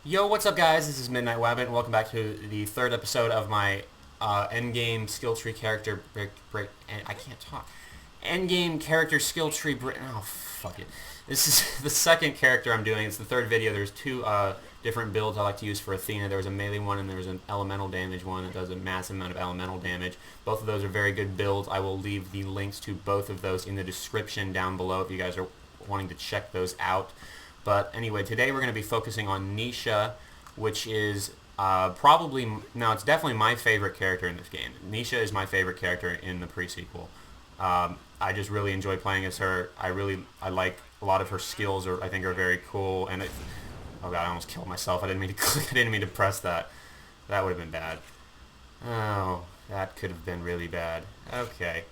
Yo, what's up, guys? This is Midnight Wabbit, and welcome back to the third episode of my endgame skill tree character I can't talk. Endgame character skill tree oh, fuck it. This is the second character I'm doing. It's the third video. There's two different builds I like to use for Athena. There was a melee one and there was an elemental damage one that does a massive amount of elemental damage. Both of those are very good builds. I will leave the links to both of those in the description down below if you guys are wanting to check those out. But anyway, today we're going to be focusing on Nisha, which is it's definitely my favorite character in this game. Nisha is my favorite character in the pre-sequel. I just really enjoy playing as her. I like a lot of her skills. I think are very cool. Oh god, I almost killed myself. I didn't mean to click. I didn't mean to press that. That would have been bad. Oh, that could have been really bad. Okay.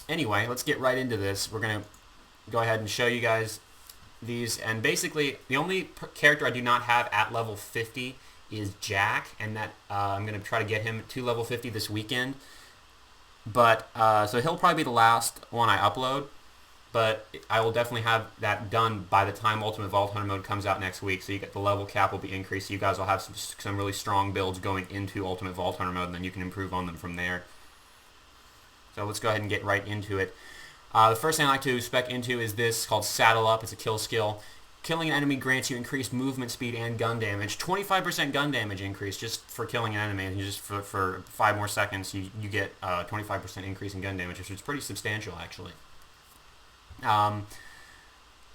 Anyway, let's get right into this. We're gonna go ahead and show you guys these, and basically the only character I do not have at level 50 is Jack, and that I'm going to try to get him to level 50 this weekend. But so he'll probably be the last one I upload, but I will definitely have that done by the time Ultimate Vault Hunter mode comes out next week. So you get the level cap will be increased. So you guys will have some really strong builds going into Ultimate Vault Hunter mode, and then you can improve on them from there. So let's go ahead and get right into it. The first thing I like to spec into is this called Saddle Up. It's a kill skill. Killing an enemy grants you increased movement speed and gun damage. 25% gun damage increase just for killing an enemy. And just for 5 more seconds, you get 25% increase in gun damage, which is pretty substantial, actually.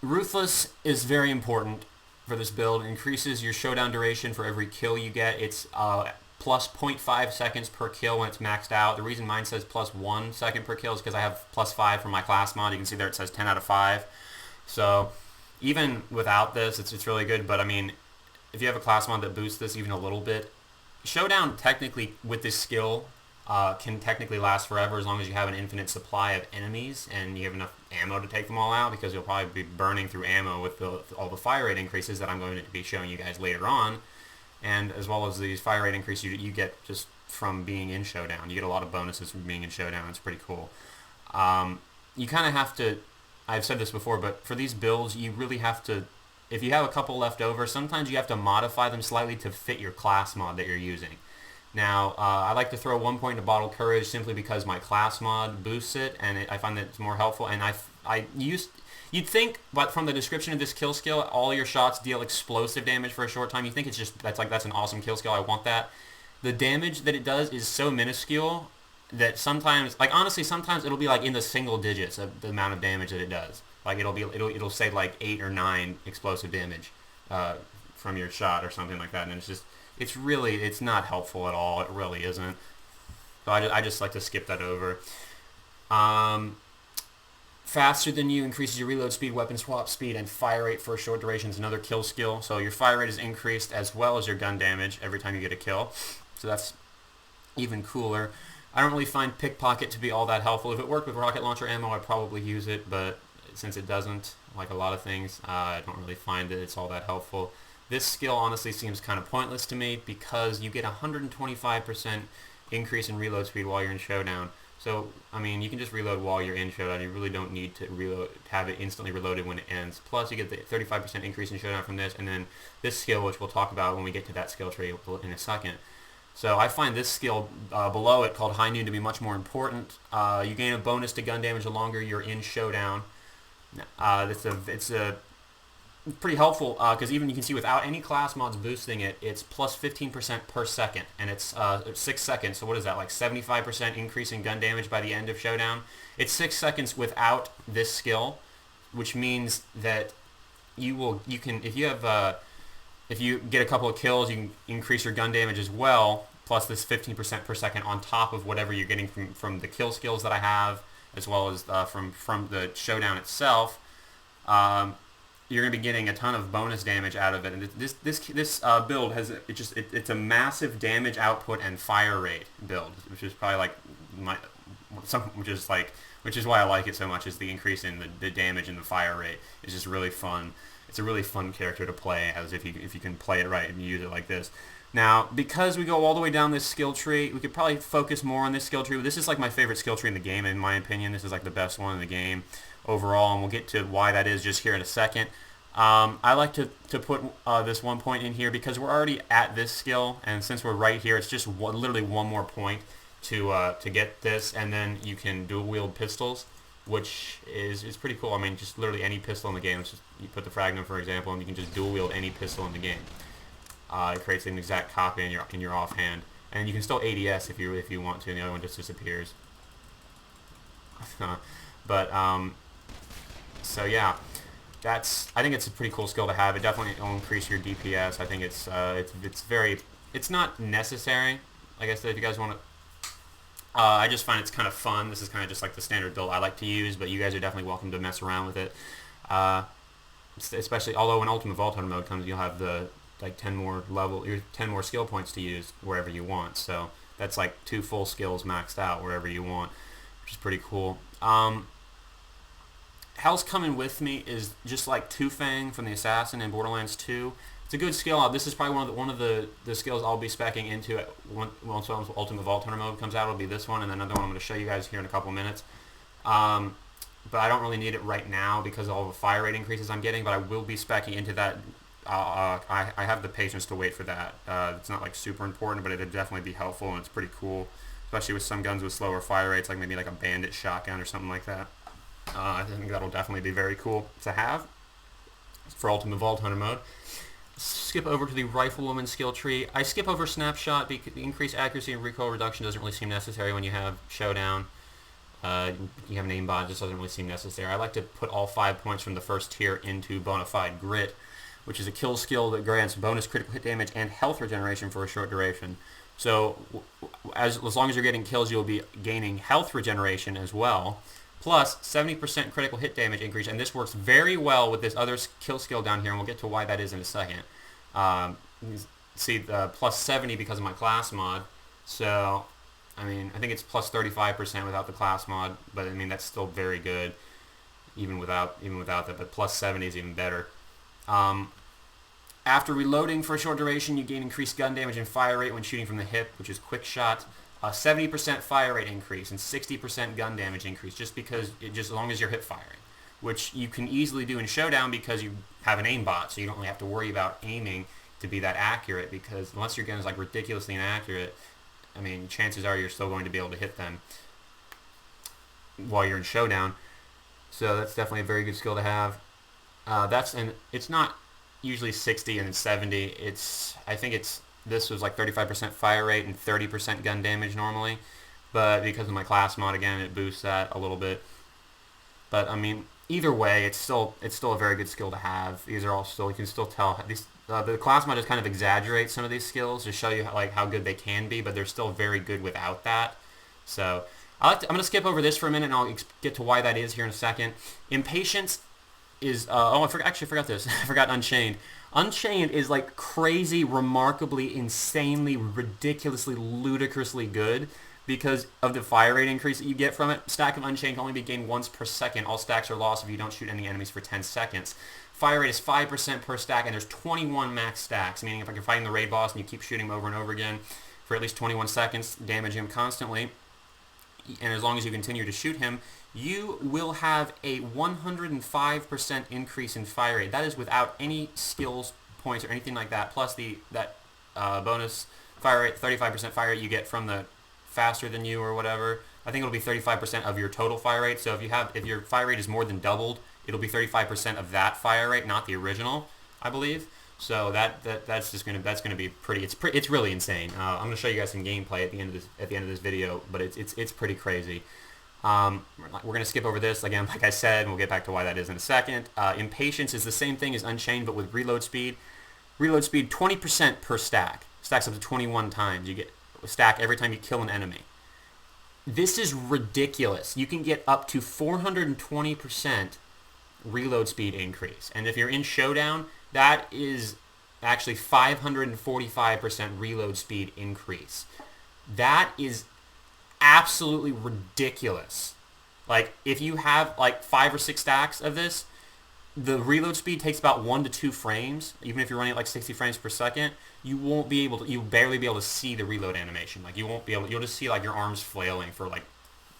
Ruthless is very important for this build. It increases your showdown duration for every kill you get. It's plus 0.5 seconds per kill when it's maxed out. The reason mine says plus 1 second per kill is because I have plus 5 for my class mod. You can see there it says 10 out of 5. So even without this, it's really good. But I mean, if you have a class mod that boosts this even a little bit, showdown technically with this skill can technically last forever as long as you have an infinite supply of enemies and you have enough ammo to take them all out, because you'll probably be burning through ammo with all the fire rate increases that I'm going to be showing you guys later on. And as well as these fire rate increase you get just from being in Showdown. You get a lot of bonuses from being in Showdown. It's pretty cool. You kind of have to, I've said this before, but for these builds, you really have to, if you have a couple left over, sometimes you have to modify them slightly to fit your class mod that you're using. Now, I like to throw 1 point into Bottled Courage simply because my class mod boosts it, and I find that it's more helpful. And you'd think, but from the description of this kill skill, all your shots deal explosive damage for a short time. You think it's just, that's an awesome kill skill. I want that. The damage that it does is so minuscule that sometimes, like honestly, sometimes it'll be like in the single digits of the amount of damage that it does. Like it'll say like 8 or 9 explosive damage from your shot or something like that, and it's not helpful at all. It really isn't. So I just like to skip that over. Faster than you increases your reload speed, weapon swap speed, and fire rate for a short duration is another kill skill. So your fire rate is increased as well as your gun damage every time you get a kill. So that's even cooler. I don't really find Pickpocket to be all that helpful. If it worked with rocket launcher ammo, I'd probably use it, but since it doesn't, like a lot of things, I don't really find that it's all that helpful. This skill honestly seems kind of pointless to me because you get 125% increase in reload speed while you're in Showdown. So, I mean, you can just reload while you're in Showdown. You really don't need to have it instantly reloaded when it ends. Plus, you get the 35% increase in Showdown from this, and then this skill, which we'll talk about when we get to that skill tree in a second. So I find this skill below it, called High Noon, to be much more important. You gain a bonus to gun damage the longer you're in Showdown. It's pretty helpful because even you can see without any class mods boosting it, it's plus 15% per second, and it's 6 seconds. So what is that, like 75% increase in gun damage by the end of Showdown? It's 6 seconds without this skill, which means that if you get a couple of kills, you can increase your gun damage as well, plus this 15% per second on top of whatever you're getting from the kill skills that I have, as well as from the Showdown itself. You're going to be getting a ton of bonus damage out of it, and this build has it's a massive damage output and fire rate build, which is probably like which is why I like it so much. Is the increase in the damage and the fire rate is just really fun. It's a really fun character to play as if you can play it right and use it like this. Now, because we go all the way down this skill tree, we could probably focus more on this skill tree. This is like my favorite skill tree in the game, in my opinion. This is like the best one in the game overall, and we'll get to why that is just here in a second. I like to put this 1 point in here because we're already at this skill, and since we're right here, it's just literally 1 more point to get this, and then you can dual wield pistols, which is pretty cool. I mean, just literally any pistol in the game. It's just, you put the Fragment, for example, and you can just dual wield any pistol in the game. It creates an exact copy in your offhand, and you can still ADS if you want to, and the other one just disappears. But so yeah, I think it's a pretty cool skill to have. It definitely will increase your DPS. I think it's not necessary. Like I said, if you guys want to. I just find it's kind of fun. This is kind of just like the standard build I like to use, but you guys are definitely welcome to mess around with it. Especially, although when Ultimate Vault Hunter mode comes, you'll have the 10 more skill points to use wherever you want. So that's like 2 full skills maxed out wherever you want, which is pretty cool. Hell's Coming With Me is just like Two Fang from the Assassin in Borderlands 2. It's a good skill. This is probably one of the skills I'll be speccing into once Ultimate Vault Hunter mode comes out. It'll be this one, and then another one I'm going to show you guys here in a couple minutes. But I don't really need it right now because of all the fire rate increases I'm getting, but I will be speccing into that. I have the patience to wait for that. It's not like super important, but it'd definitely be helpful, and it's pretty cool, especially with some guns with slower fire rates, like maybe like a bandit shotgun or something like that. I think that'll definitely be very cool to have for Ultimate Vault Hunter mode. Skip over to the Riflewoman skill tree. I skip over Snapshot because the increased accuracy and recoil reduction doesn't really seem necessary when you have Showdown. You have an aimbot, it just doesn't really seem necessary. I like to put all 5 points from the first tier into Bonafide Grit, which is a kill skill that grants bonus critical hit damage and health regeneration for a short duration. So as long as you're getting kills, you'll be gaining health regeneration as well, plus 70% critical hit damage increase, and this works very well with this other kill skill down here, and we'll get to why that is in a second. See the plus 70 because of my class mod, so I mean, I think it's plus 35% without the class mod, but I mean that's still very good, even without that. But plus 70 is even better. After reloading for a short duration, you gain increased gun damage and fire rate when shooting from the hip, which is quick shot. 70% fire rate increase and 60% gun damage increase, just as long as you're hip firing, which you can easily do in Showdown because you have an aimbot, so you don't really have to worry about aiming to be that accurate. Because unless your gun is like ridiculously inaccurate, I mean, chances are you're still going to be able to hit them while you're in Showdown. So that's definitely a very good skill to have. And it's not usually 60 and 70. This was like 35% fire rate and 30% gun damage normally, but because of my class mod again, it boosts that a little bit. But I mean, either way, it's still a very good skill to have. These are all still, you can still tell the class mod just kind of exaggerates some of these skills to show you how good they can be, but they're still very good without that. So I'm going to skip over this for a minute, and I'll get to why that is here in a second. Impatience is I forgot this. I forgot Unchained. Unchained is like crazy, remarkably, insanely, ridiculously, ludicrously good because of the fire rate increase that you get from it. Stack of Unchained can only be gained once per second. All stacks are lost if you don't shoot any enemies for 10 seconds. Fire rate is 5% per stack, and there's 21 max stacks, meaning if you're fighting the raid boss and you keep shooting him over and over again for at least 21 seconds, damage him constantly, and as long as you continue to shoot him, you will have a 105% increase in fire rate. That is without any skills points or anything like that, plus that bonus fire rate, 35% fire rate you get from the faster than you or whatever. I think it'll be 35% of your total fire rate. So if your fire rate is more than doubled, it'll be 35% of that fire rate, not the original, I believe. So that's gonna be pretty. It's really insane. I'm gonna show you guys some gameplay at the end of this video, but it's pretty crazy. We're gonna skip over this again, like I said, and we'll get back to why that is in a second. Impatience is the same thing as Unchained, but with reload speed. Reload speed 20% per stack. Stacks up to 21 times. You get a stack every time you kill an enemy. This is ridiculous. You can get up to 420% reload speed increase, and if you're in Showdown, that is actually 545% reload speed increase. That is absolutely ridiculous. Like, if you have like 5 or 6 stacks of this, the reload speed takes about 1 to 2 frames. Even if you're running at like 60 frames per second, you'll barely be able to see the reload animation. Like, you'll just see like your arms flailing for like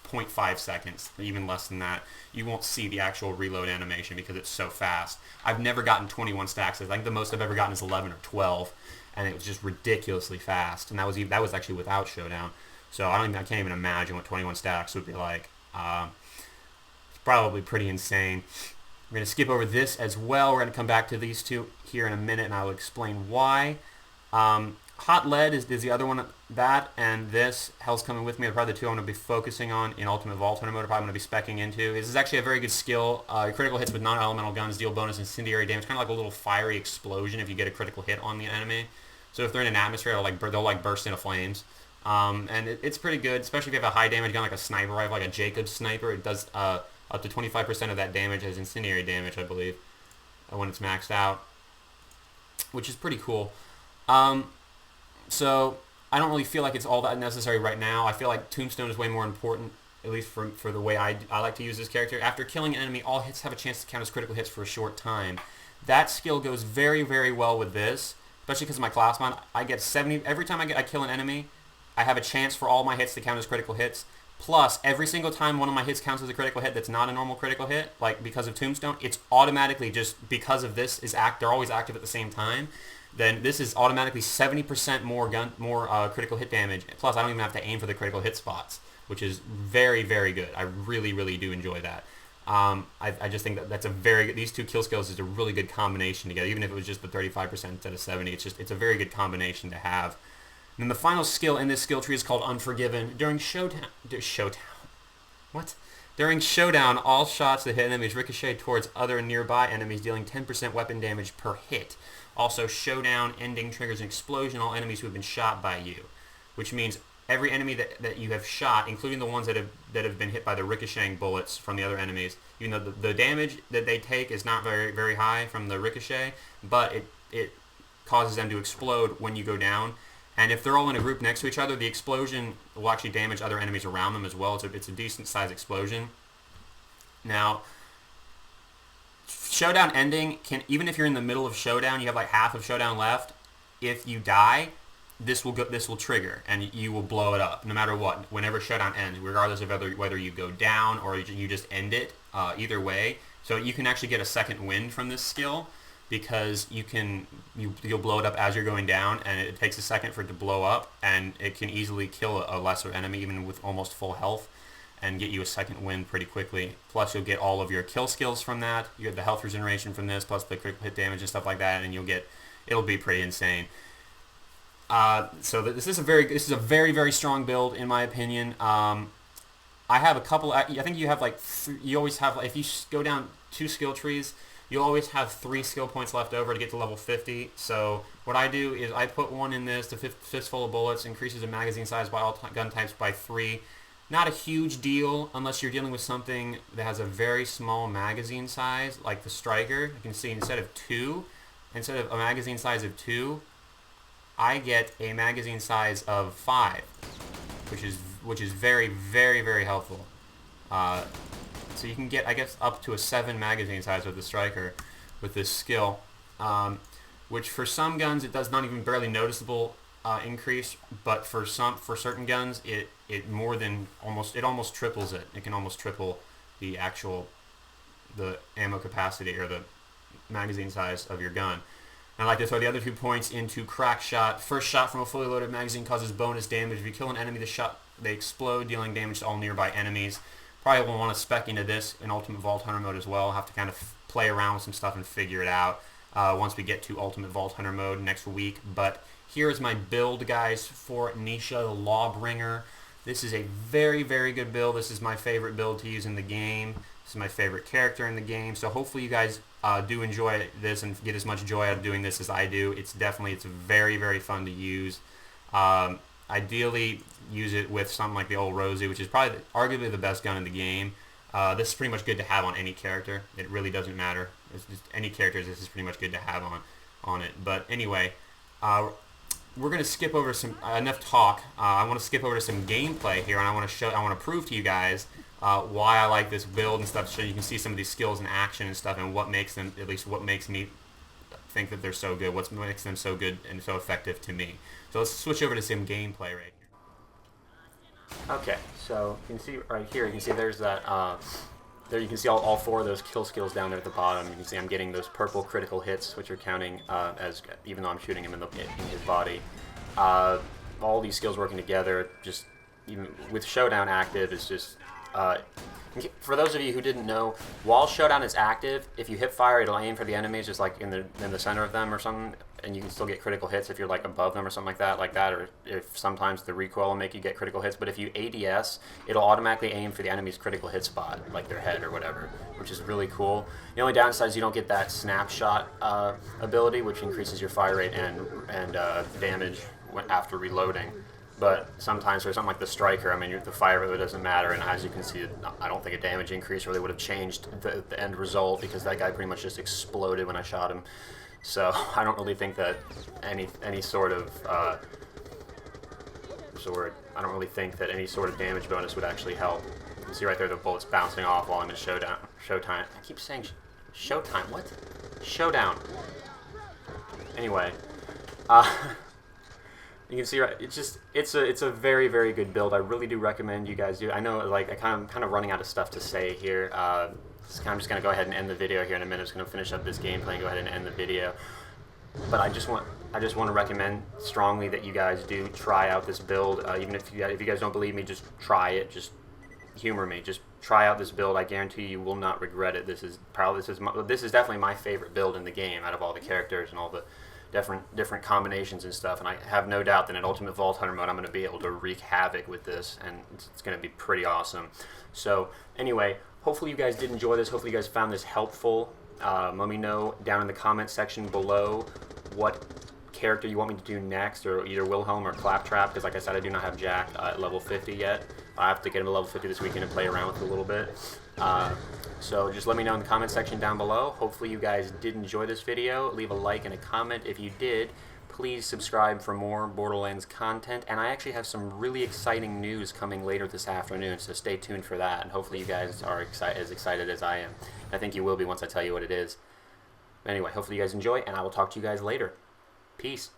0.5 seconds, even less than that. You won't see the actual reload animation because it's so fast. I've never gotten 21 stacks. I think the most I've ever gotten is 11 or 12, and it was just ridiculously fast. And that was actually without Showdown. So I can't even imagine what 21 stacks would be like. It's probably pretty insane. We're going to skip over this as well. We're going to come back to these two here in a minute, and I'll explain why. Hot Lead is the other one. That and this, Hell's Coming With Me, are probably the two I'm going to be focusing on in Ultimate Vault Hunter mode. I'm probably going to be speccing into. This is actually a very good skill. Critical hits with non-elemental guns deal bonus incendiary damage, kind of like a little fiery explosion if you get a critical hit on the enemy. So if they're in an atmosphere, they'll burst into flames. And it's pretty good, especially if you have a high damage gun like a sniper rifle, like a Jacobs sniper. It does up to 25% of that damage as incendiary damage, I believe, when it's maxed out, which is pretty cool. So I don't really feel like it's all that necessary right now. I feel like Tombstone is way more important, at least for the way I like to use this character. After killing an enemy, all hits have a chance to count as critical hits for a short time. That skill goes very, very well with this, especially because of my class mod. I get 70 every time I kill an enemy. I have a chance for all my hits to count as critical hits. Plus, every single time one of my hits counts as a critical hit that's not a normal critical hit, like because of Tombstone, it's automatically just because of this they're always active at the same time. Then this is automatically 70% more critical hit damage. Plus, I don't even have to aim for the critical hit spots, which is very, very good. I really, really do enjoy that. I just think that's a very good, these two kill skills is a really good combination together. Even if it was just the 35% instead of 70, it's a very good combination to have. And then the final skill in this skill tree is called Unforgiven. During Showdown, all shots that hit enemies ricochet towards other nearby enemies, dealing 10% weapon damage per hit. Also, Showdown ending triggers an explosion on all enemies who have been shot by you, which means every enemy that you have shot, including the ones that have been hit by the ricocheting bullets from the other enemies, even though the damage that they take is not very, very high from the ricochet, but it causes them to explode when you go down. And if they're all in a group next to each other, the explosion will actually damage other enemies around them as well. It's a decent sized explosion. Now, Showdown ending can, even if you're in the middle of Showdown, you have like half of Showdown left. If you die, this will trigger and you will blow it up no matter what. Whenever Showdown ends, regardless of whether you go down or you just end it, either way. So you can actually get a second wind from this skill, because you'll blow it up as you're going down, and it takes a second for it to blow up, and it can easily kill a lesser enemy even with almost full health and get you a second win pretty quickly. Plus you'll get all of your kill skills from that. You get the health regeneration from this, plus the critical hit damage and stuff like that, and it'll be pretty insane. So this is a very, very strong build in my opinion. I have a couple. I think you have you always have, if you go down 2 skill trees, you'll always have 3 skill points left over to get to level 50. So what I do is I put one in this, the Fistful of Bullets, increases the magazine size by all gun types by 3. Not a huge deal unless you're dealing with something that has a very small magazine size, like the Striker. You can see instead of a magazine size of 2, I get a magazine size of 5, which is very, very, very helpful. So you can get, I guess, up to a 7 magazine size with the Striker with this skill, which for some guns it does not even barely noticeable increase, but for certain guns it almost triples it. It can almost triple the ammo capacity or the magazine size of your gun. And I like to throw the other 2 points into Crack Shot. First shot from a fully loaded magazine causes bonus damage. If you kill an enemy, they explode, dealing damage to all nearby enemies. Probably will want to spec into this in Ultimate Vault Hunter mode as well. I'll have to kind of play around with some stuff and figure it out once we get to Ultimate Vault Hunter mode next week. But here is my build, guys, for Nisha, the Lawbringer. This is a very, very good build. This is my favorite build to use in the game. This is my favorite character in the game. So hopefully you guys do enjoy this and get as much joy out of doing this as I do. It's very, very fun to use. Ideally, use it with something like the old Rosie, which is probably arguably the best gun in the game. This is pretty much good to have on any character. It really doesn't matter. It's just any characters, this is pretty much good to have on it. But anyway, we're going to skip over enough talk. I want to skip over to some gameplay here, and I want to prove to you guys why I like this build and stuff, so you can see some of these skills in action and stuff, and what makes me think that they're so good, what makes them so good and so effective to me. So let's switch over to some gameplay right here. Okay, so you can see right here, you can see there's that, there you can see all four of those kill skills down there at the bottom. You can see I'm getting those purple critical hits, which are counting as, even though I'm shooting him in his body. All these skills working together, just even with Showdown active, is just, for those of you who didn't know, while Showdown is active, if you hip fire, it'll aim for the enemies just like in the center of them or something, and you can still get critical hits if you're like above them or something like that, or if sometimes the recoil will make you get critical hits. But if you ADS, it'll automatically aim for the enemy's critical hit spot, like their head or whatever, which is really cool. The only downside is you don't get that snapshot ability, which increases your fire rate and damage after reloading. But sometimes for something like the Striker, I mean, the fire really doesn't matter, and as you can see, I don't think a damage increase really would have changed the end result, because that guy pretty much just exploded when I shot him. So I don't really think that any sort of I don't really think that any sort of damage bonus would actually help. You can see right there the bullets bouncing off while I'm in Showtime. I keep saying Showtime. What? Showdown. Anyway. You can see, right? It's a very, very good build. I really do recommend you guys do. I know, like, I'm kind of running out of stuff to say here. I'm just gonna go ahead and end the video here in a minute. I'm just gonna finish up this gameplay and go ahead and end the video. But I just want to recommend strongly that you guys do try out this build. Even if you guys don't believe me, just try it. Just humor me. Just try out this build. I guarantee you will not regret it. This is definitely my favorite build in the game out of all the characters and all the different combinations and stuff, and I have no doubt that in Ultimate Vault Hunter mode I'm going to be able to wreak havoc with this, and it's going to be pretty awesome. So anyway, hopefully you guys did enjoy this. Hopefully you guys found this helpful. Let me know down in the comment section below what character you want me to do next, or either Wilhelm or Claptrap, because like I said, I do not have Jack at level 50 yet. I have to get him to level 50 this weekend and play around with it a little bit. So just let me know in the comment section down below. Hopefully you guys did enjoy this video. Leave a like and a comment if you did. Please subscribe for more Borderlands content. And I actually have some really exciting news coming later this afternoon, so stay tuned for that. And hopefully you guys are as excited as I am. I think you will be once I tell you what it is. Anyway, hopefully you guys enjoy, and I will talk to you guys later. Peace.